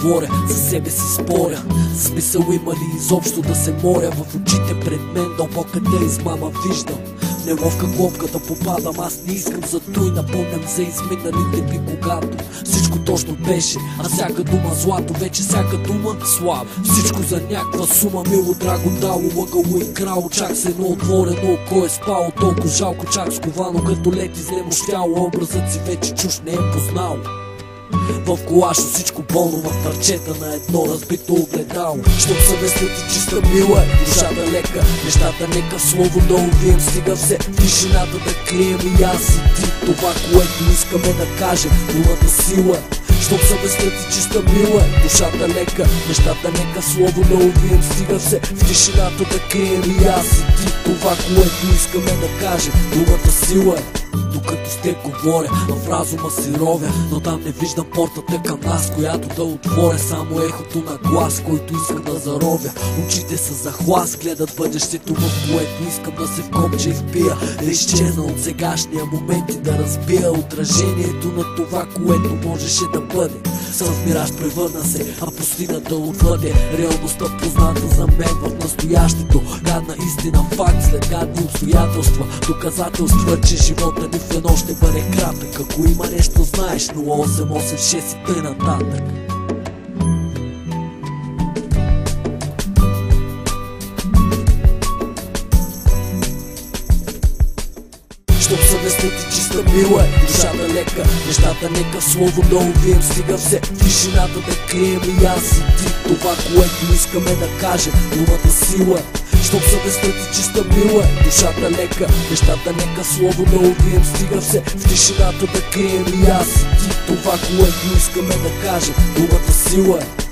говоря, за себе си споря. Смисъл има ли изобщо да се моря? В очите пред мен дълбоката измама виждам. Неловка клопка да попадам, аз не искам за той. Напомням за изминалите дни, когато всичко точно беше, а всяка дума злато, вече всяка дума слава. Всичко за някаква сума, мило, драго, дало, лъгало и крало. Чак се едно отворено око е спало, толкова жалко, чак сковано като лед изнемощяло. Образът си вече чуж не е познал. В колашо всичко болно, в парчета на едно разбито огледало. Щом съвестта ти чиста, мила е, душата лека, нещата нека слово да увием. Стига все в тишината да крием и аз и ти това, което искаме да кажем. Думата сила е. Щом съвестта ти чиста, мила е, душата лека, нещата нека слово да увием. Стига все в тишината да крием и аз и ти това, което искаме да кажем. Думата сила е. Докато с теб говоря, в разума си ровя, но там не виждам портата към нас, която да отворя. Само ехото на глас, който искам да заровя. Очите са за хлас, гледат бъдещето, в което искам да се вкопча и впия. Да изчезна от сегашния момент и да разбия отражението на това, което можеше да бъде. Сън мираж превърна се, а пустината отвъде. Реалността позната за мен в настоящето. Гадна истина, факт след гадни обстоятелства. Доказателства, че живота ни в едно ще бъде кратък. Ако има нещо знаеш, 0886 и тъй нататък. Щом съвестта ти чиста, мила е, душата лека, нещата нека слово да увием. Стига все в тишината да крием и аз и ти това, което искаме да кажем. Думата сила е. Щом съвестта ти чиста, мила е, душата лека, нещата нека слово да увием. Стига все в тишината да крием и аз и ти това, което искаме да кажем. Думата сила е.